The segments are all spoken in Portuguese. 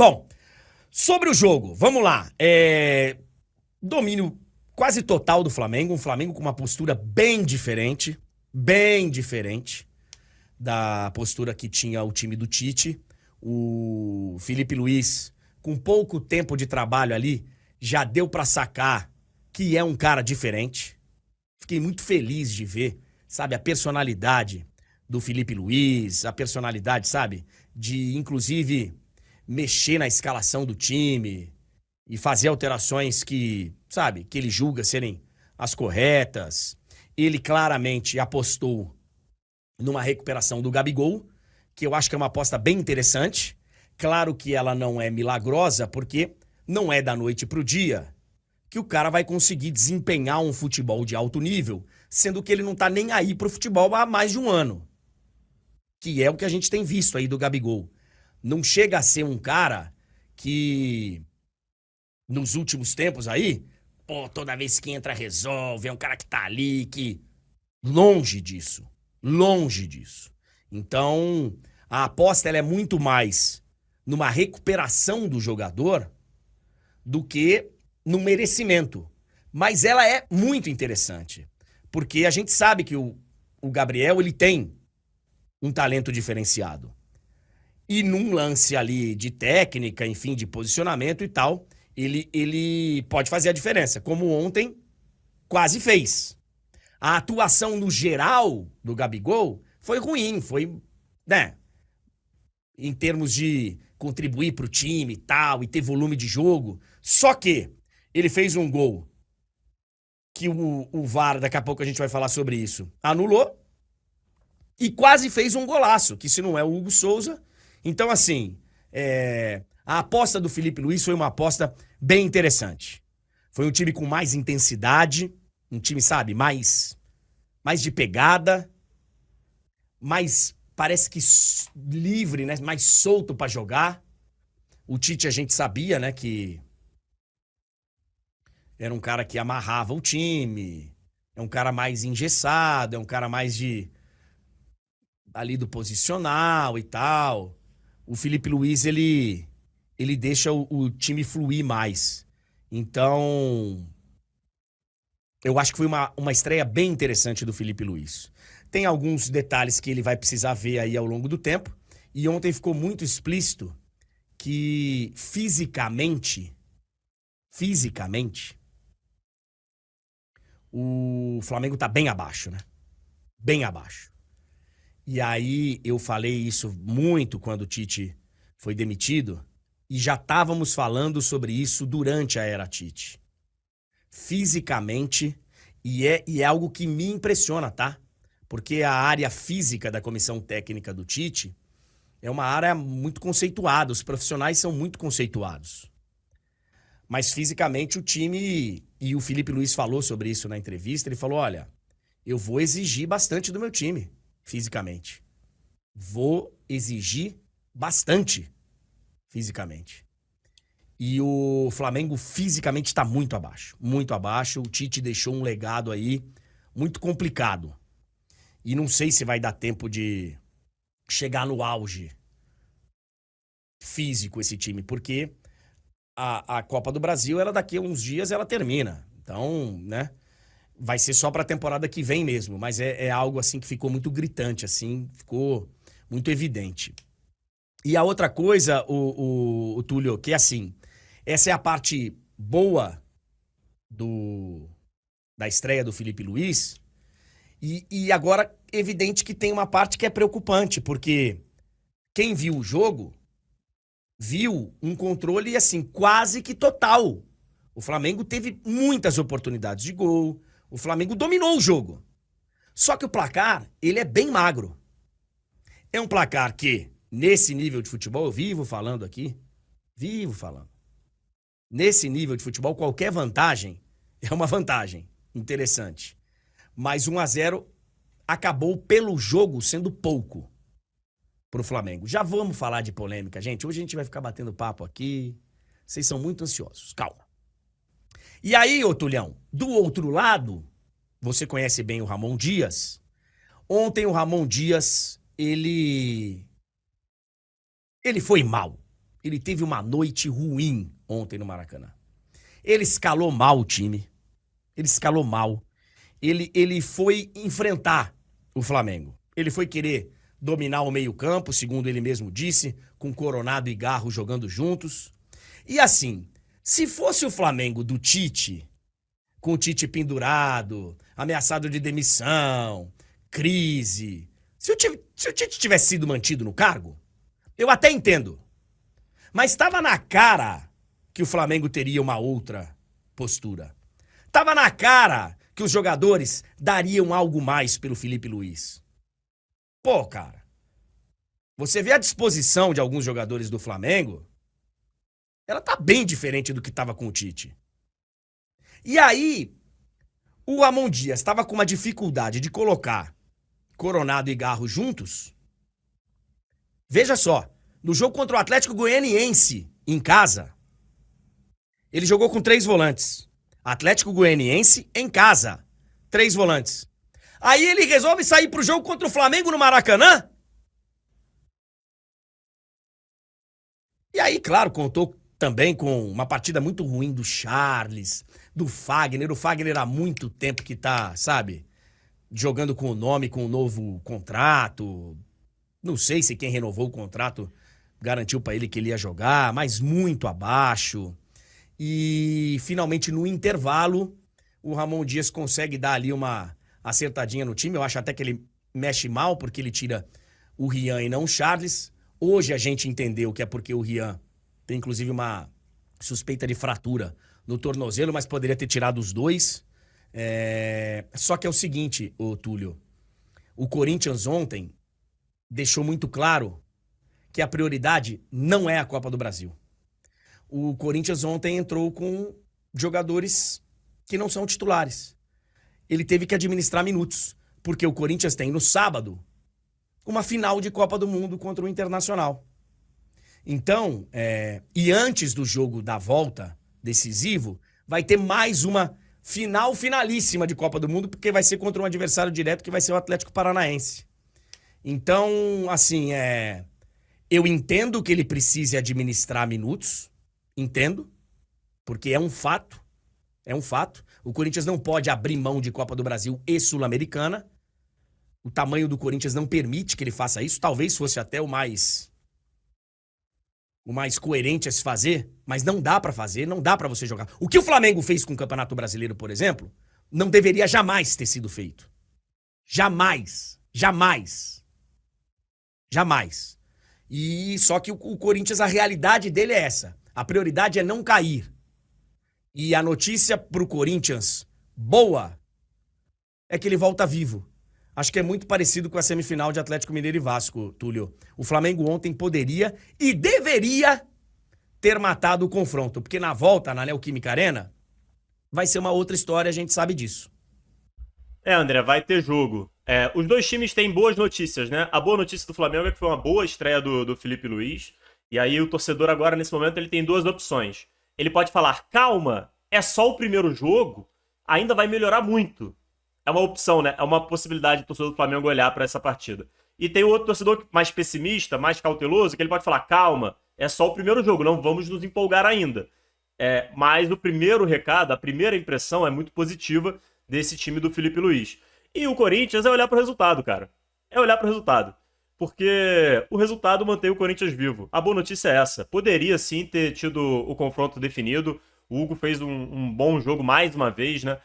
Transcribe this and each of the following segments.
Bom, sobre o jogo, vamos lá. Domínio quase total do Flamengo. Um Flamengo com uma postura bem diferente da postura que tinha o time do Tite. O Felipe Luiz, com pouco tempo de trabalho ali, já deu pra sacar que é um cara diferente. Fiquei muito feliz de ver, sabe, a personalidade do Felipe Luiz, a personalidade, sabe, de inclusive mexer na escalação do time e fazer alterações que, sabe, que ele julga serem as corretas. Ele claramente apostou numa recuperação do Gabigol, que eu acho que é uma aposta bem interessante. Claro que ela não é milagrosa, porque não é da noite pro dia que o cara vai conseguir desempenhar um futebol de alto nível, sendo que ele não tá nem aí pro futebol há mais de um ano. Que é o que a gente tem visto aí do Gabigol. Não chega a ser um cara que, nos últimos tempos aí, pô, toda vez que entra resolve, é um cara que tá ali, que... Longe disso. Longe disso. Então, a aposta ela é muito mais numa recuperação do jogador do que no merecimento. Mas ela é muito interessante. Porque a gente sabe que o Gabriel, ele tem um talento diferenciado. E num lance ali de técnica, enfim, de posicionamento e tal, ele pode fazer a diferença. Como ontem quase fez. A atuação no geral do Gabigol foi ruim, foi, né, em termos de contribuir pro time e tal, e ter volume de jogo. Só que ele fez um gol que o VAR, daqui a pouco a gente vai falar sobre isso, anulou. E quase fez um golaço, que se não é o Hugo Souza. Então, assim, a aposta do Felipe Luiz foi uma aposta bem interessante. Foi um time com mais intensidade, um time, sabe, mais de pegada, mais, parece que livre, né, mais solto pra jogar. O Tite, a gente sabia, né, que era um cara que amarrava o time, é um cara mais engessado, é um cara mais ali do posicional e tal. O Felipe Luiz, ele deixa o time fluir mais. Então, eu acho que foi uma estreia bem interessante do Felipe Luiz. Tem alguns detalhes que ele vai precisar ver aí ao longo do tempo. E ontem ficou muito explícito que fisicamente, o Flamengo tá bem abaixo, né? Bem abaixo. E aí eu falei isso muito quando o Tite foi demitido e já estávamos falando sobre isso durante a era Tite. Fisicamente, e é algo que me impressiona, tá? Porque a área física da comissão técnica do Tite é uma área muito conceituada, os profissionais são muito conceituados. Mas fisicamente o time, e o Felipe Luiz falou sobre isso na entrevista, ele falou, olha, eu vou exigir bastante do meu time, fisicamente. Vou exigir bastante, fisicamente. E o Flamengo fisicamente está muito abaixo. Muito abaixo. O Tite deixou um legado aí muito complicado. E não sei se vai dar tempo de chegar no auge físico esse time, porque a Copa do Brasil, ela daqui a uns dias, ela termina. Então, né, vai ser só pra temporada que vem mesmo. Mas é algo assim que ficou muito gritante, assim, ficou muito evidente. E a outra coisa, o Túlio, que é assim, essa é a parte boa da estreia do Felipe Luiz, e agora, evidente que tem uma parte que é preocupante, porque quem viu o jogo, viu um controle, assim, quase que total. O Flamengo teve muitas oportunidades de gol, o Flamengo dominou o jogo. Só que o placar, ele é bem magro. É um placar que, nesse nível de futebol, eu vivo falando aqui, nesse nível de futebol, qualquer vantagem é uma vantagem interessante. Mas 1-0 acabou pelo jogo sendo pouco pro Flamengo. Já vamos falar de polêmica, gente. Hoje a gente vai ficar batendo papo aqui. Vocês são muito ansiosos. Calma. E aí, ô Tulhão, do outro lado, você conhece bem o Ramon Dias. Ontem o Ramon Dias, ele foi mal. ele teve uma noite ruim ontem no Maracanã. Ele escalou mal o time. Ele escalou mal. Ele foi enfrentar o Flamengo. Ele foi querer dominar o meio-campo, segundo ele mesmo disse, com Coronado e Garro jogando juntos. E assim, se fosse o Flamengo do Tite, com o Tite pendurado, ameaçado de demissão, crise, se o Tite tivesse sido mantido no cargo, eu até entendo. Mas estava na cara que o Flamengo teria uma outra postura. Tava na cara que os jogadores dariam algo mais pelo Filipe Luís. Pô, cara, você vê a disposição de alguns jogadores do Flamengo, ela tá bem diferente do que tava com o Tite. E aí, o Ramon Dias estava com uma dificuldade de colocar Coronado e Garro juntos. Veja só, no jogo contra o Atlético Goianiense, em casa, ele jogou com 3 volantes. Atlético Goianiense em casa. 3 volantes. Aí ele resolve sair pro jogo contra o Flamengo no Maracanã. E aí, claro, contou também com uma partida muito ruim do Charles, do Fagner. O Fagner há muito tempo que tá, sabe, jogando com o nome, com um novo contrato. Não sei se quem renovou o contrato garantiu pra ele que ele ia jogar, mas muito abaixo. E finalmente no intervalo, o Ramon Dias consegue dar ali uma acertadinha no time. Eu acho até que ele mexe mal porque ele tira o Rian e não o Charles. Hoje a gente entendeu que é porque o Rian tem inclusive uma suspeita de fratura no tornozelo, mas poderia ter tirado os dois. Só que é o seguinte, ô Túlio, o Corinthians ontem deixou muito claro que a prioridade não é a Copa do Brasil. O Corinthians ontem entrou com jogadores que não são titulares. Ele teve que administrar minutos, porque o Corinthians tem no sábado uma final de Copa do Mundo contra o Internacional. Então, e antes do jogo da volta decisivo, vai ter mais uma finalíssima de Copa do Mundo, porque vai ser contra um adversário direto que vai ser o Atlético Paranaense. Então, assim, eu entendo que ele precise administrar minutos, entendo, porque é um fato. O Corinthians não pode abrir mão de Copa do Brasil e Sul-Americana. O tamanho do Corinthians não permite que ele faça isso. Talvez fosse até o mais coerente a se fazer, mas não dá pra fazer, não dá pra você jogar. O que o Flamengo fez com o Campeonato Brasileiro, por exemplo, não deveria jamais ter sido feito. Jamais. E só que o Corinthians, a realidade dele é essa. A prioridade é não cair. E a notícia pro Corinthians boa é que ele volta vivo. Acho que é muito parecido com a semifinal de Atlético Mineiro e Vasco, Túlio. O Flamengo ontem poderia e deveria ter matado o confronto, porque na volta, na Neoquímica Arena, vai ser uma outra história, a gente sabe disso. André, vai ter jogo. Os dois times têm boas notícias, né? A boa notícia do Flamengo é que foi uma boa estreia do Filipe Luís. E aí o torcedor agora, nesse momento, ele tem 2 opções. Ele pode falar, calma, é só o primeiro jogo, ainda vai melhorar muito. É uma opção, né? É uma possibilidade do torcedor do Flamengo olhar para essa partida. E tem o outro torcedor mais pessimista, mais cauteloso, que ele pode falar, calma, é só o primeiro jogo, não vamos nos empolgar ainda. Mas o primeiro recado, a primeira impressão é muito positiva desse time do Filipe Luís. E o Corinthians é olhar pro resultado, cara. É olhar pro resultado. Porque o resultado mantém o Corinthians vivo. A boa notícia é essa. Poderia sim ter tido o confronto definido. O Hugo fez um bom jogo mais uma vez, né?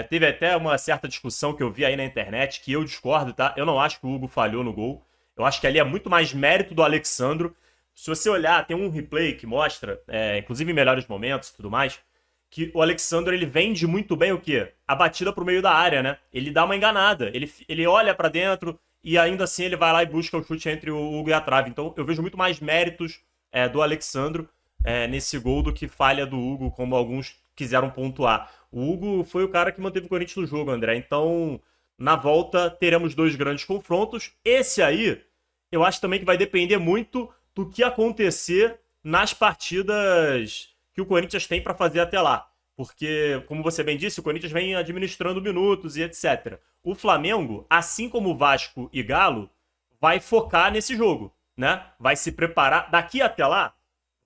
Teve até uma certa discussão que eu vi aí na internet, que eu discordo, tá? Eu não acho que o Hugo falhou no gol. Eu acho que ali é muito mais mérito do Alexandro. Se você olhar, tem um replay que mostra, inclusive em melhores momentos e tudo mais, que o Alexandro, ele vende muito bem o quê? A batida pro meio da área, né? Ele dá uma enganada. Ele olha pra dentro e ainda assim ele vai lá e busca o chute entre o Hugo e a trave. Então eu vejo muito mais méritos do Alexandro nesse gol do que falha do Hugo, como alguns quiseram pontuar. O Hugo foi o cara que manteve o Corinthians no jogo, André. Então, na volta, teremos 2 grandes confrontos. Esse aí, eu acho também que vai depender muito do que acontecer nas partidas que o Corinthians tem para fazer até lá. Porque, como você bem disse, o Corinthians vem administrando minutos e etc. O Flamengo, assim como o Vasco e Galo, vai focar nesse jogo, né? Vai se preparar. Daqui até lá,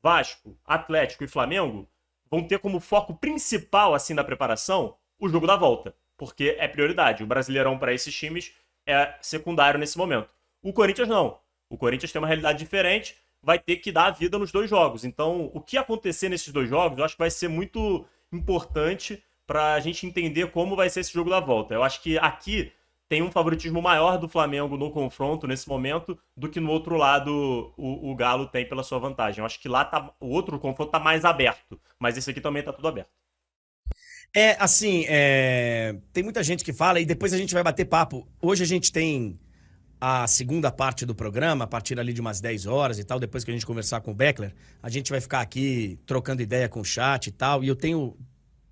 Vasco, Atlético e Flamengo vão ter como foco principal, assim, da preparação, o jogo da volta. Porque é prioridade. O Brasileirão para esses times é secundário nesse momento. O Corinthians não. O Corinthians tem uma realidade diferente, vai ter que dar a vida nos 2 jogos. Então, o que acontecer nesses 2 jogos, eu acho que vai ser muito importante para a gente entender como vai ser esse jogo da volta. Eu acho que aqui tem um favoritismo maior do Flamengo no confronto nesse momento do que no outro lado o Galo tem pela sua vantagem. Eu acho que lá tá, o outro confronto tá mais aberto, mas esse aqui também tá tudo aberto. Assim, tem muita gente que fala e depois a gente vai bater papo. Hoje a gente tem a segunda parte do programa, a partir ali de umas 10 horas e tal, depois que a gente conversar com o Beckler, a gente vai ficar aqui trocando ideia com o chat e tal, e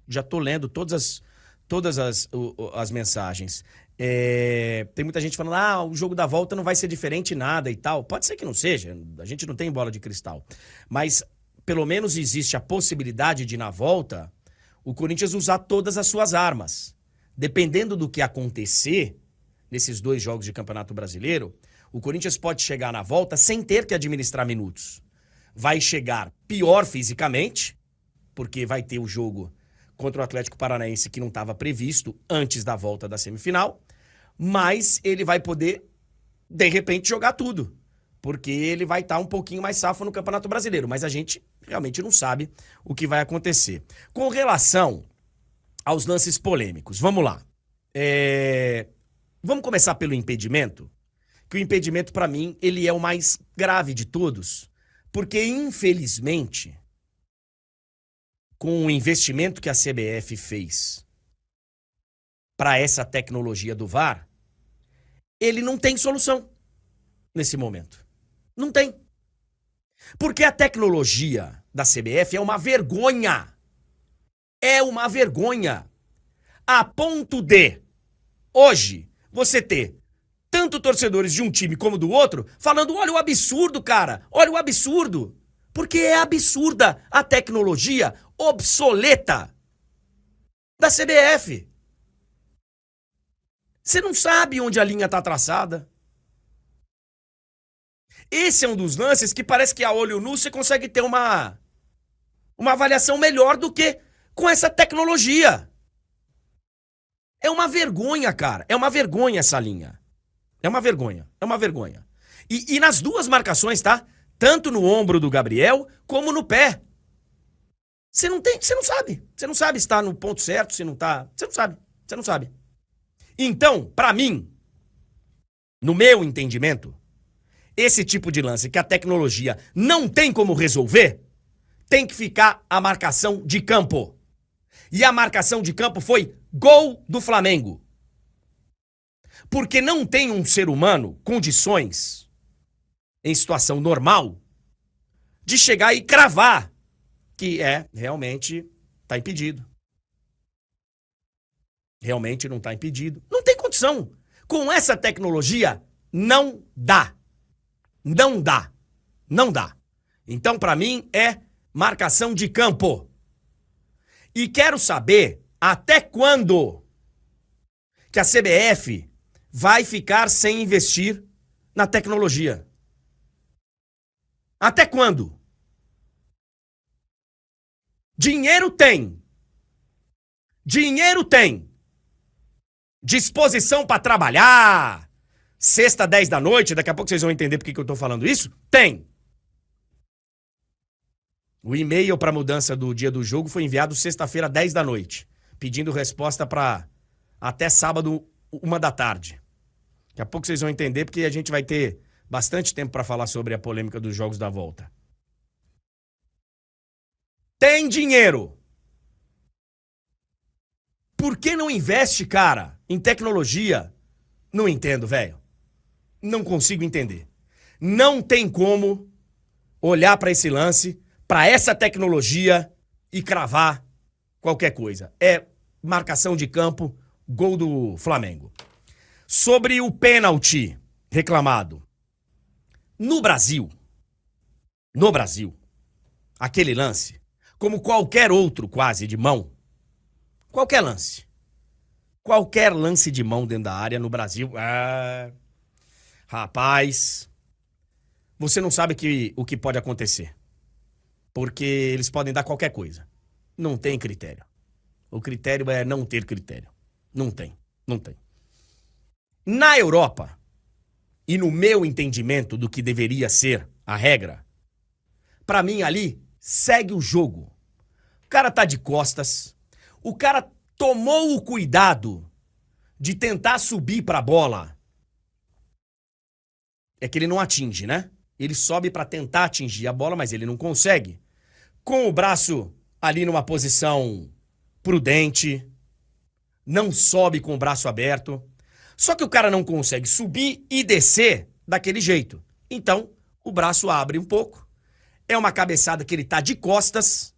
já tô lendo todas as mensagens. Tem muita gente falando, o jogo da volta não vai ser diferente nada e tal. Pode ser que não seja, a gente não tem bola de cristal. Mas, pelo menos existe a possibilidade de, na volta, o Corinthians usar todas as suas armas. Dependendo do que acontecer nesses 2 jogos de Campeonato Brasileiro, o Corinthians pode chegar na volta sem ter que administrar minutos. Vai chegar pior fisicamente, porque vai ter o jogo contra o Atlético Paranaense que não estava previsto antes da volta da semifinal, mas ele vai poder, de repente, jogar tudo, porque ele vai estar um pouquinho mais safo no Campeonato Brasileiro, mas a gente realmente não sabe o que vai acontecer. Com relação aos lances polêmicos, vamos lá. Vamos começar pelo impedimento, que o impedimento, para mim, ele é o mais grave de todos, porque, infelizmente, com o investimento que a CBF fez para essa tecnologia do VAR, ele não tem solução nesse momento. Não tem. Porque a tecnologia da CBF é uma vergonha. É uma vergonha. A ponto de, hoje, você ter tanto torcedores de um time como do outro falando, olha o absurdo, cara, olha o absurdo. Porque é absurda a tecnologia obsoleta da CBF. Você não sabe onde a linha tá traçada. Esse é um dos lances que parece que a olho nu você consegue ter uma avaliação melhor do que com essa tecnologia. É uma vergonha, cara. É uma vergonha essa linha. É uma vergonha. É uma vergonha. E nas 2 marcações, tá? Tanto no ombro do Gabriel, como no pé. Você não sabe. Você não sabe se tá no ponto certo, se não tá. Você não sabe. Então, pra mim, no meu entendimento, esse tipo de lance que a tecnologia não tem como resolver, tem que ficar a marcação de campo. E a marcação de campo foi gol do Flamengo. Porque não tem um ser humano condições, em situação normal, de chegar e cravar que realmente tá impedido. Realmente não tá impedido. Não tem condição. Com essa tecnologia, não dá. Não dá. Não dá. Então, pra mim, é marcação de campo. E quero saber até quando que a CBF vai ficar sem investir na tecnologia. Até quando? Dinheiro tem. Dinheiro tem. Disposição para trabalhar. Sexta, 10 da noite, daqui a pouco vocês vão entender por que eu tô falando isso. Tem. O e-mail para mudança do dia do jogo foi enviado sexta-feira, 10 da noite, pedindo resposta para até sábado, 1 da tarde. Daqui a pouco vocês vão entender porque a gente vai ter bastante tempo para falar sobre a polêmica dos jogos da volta. Tem dinheiro. Por que não investe, cara, em tecnologia? Não entendo, velho. Não consigo entender. Não tem como olhar para esse lance, para essa tecnologia e cravar qualquer coisa. É marcação de campo, gol do Flamengo. Sobre o pênalti reclamado. No Brasil, aquele lance, como qualquer outro quase de mão, qualquer lance de mão dentro da área no Brasil, rapaz, você não sabe o que pode acontecer. Porque eles podem dar qualquer coisa. Não tem critério. O critério é não ter critério. Não tem. Não tem. Na Europa, e no meu entendimento do que deveria ser a regra, pra mim ali, segue o jogo. O cara tá de costas, o cara tomou o cuidado de tentar subir pra bola. É que ele não atinge, né? Ele sobe pra tentar atingir a bola, mas ele não consegue. Com o braço ali numa posição prudente, não sobe com o braço aberto. Só que o cara não consegue subir e descer daquele jeito. Então, o braço abre um pouco. É uma cabeçada que ele tá de costas.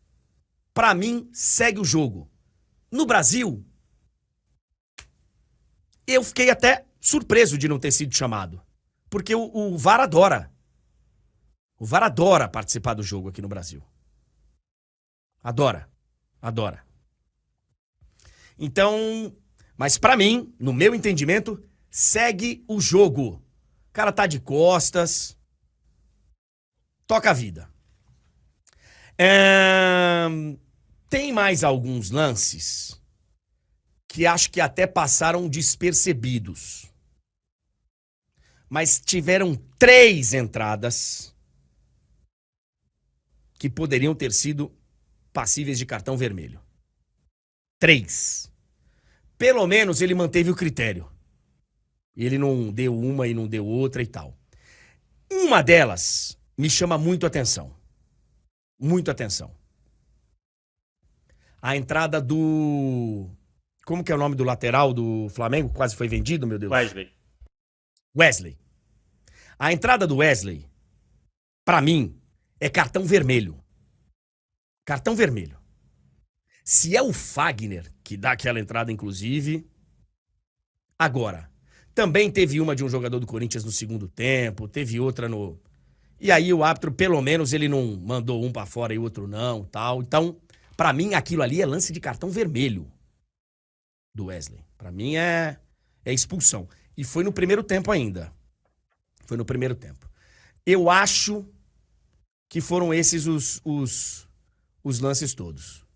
Pra mim, segue o jogo. No Brasil, eu fiquei até surpreso de não ter sido chamado. Porque o VAR adora. O VAR adora participar do jogo aqui no Brasil. Adora. Adora. Então, mas pra mim, no meu entendimento, segue o jogo. O cara tá de costas. Toca a vida. Tem mais alguns lances que acho que até passaram despercebidos. Mas tiveram 3 entradas que poderiam ter sido passíveis de cartão vermelho. 3. Pelo menos ele manteve o critério. Ele não deu uma e não deu outra e tal. Uma delas me chama muito atenção. Muito atenção. A entrada do... Como que é o nome do lateral do Flamengo? Quase foi vendido, meu Deus. Wesley. A entrada do Wesley, pra mim, é cartão vermelho. Cartão vermelho. Se é o Fagner que dá aquela entrada, inclusive... Agora, também teve uma de um jogador do Corinthians no segundo tempo, teve outra no... E aí o árbitro, pelo menos, ele não mandou um pra fora e o outro não, tal. Então, pra mim, aquilo ali é lance de cartão vermelho do Wesley. Pra mim é expulsão. E foi no primeiro tempo ainda. Foi no primeiro tempo. Eu acho que foram esses os lances todos.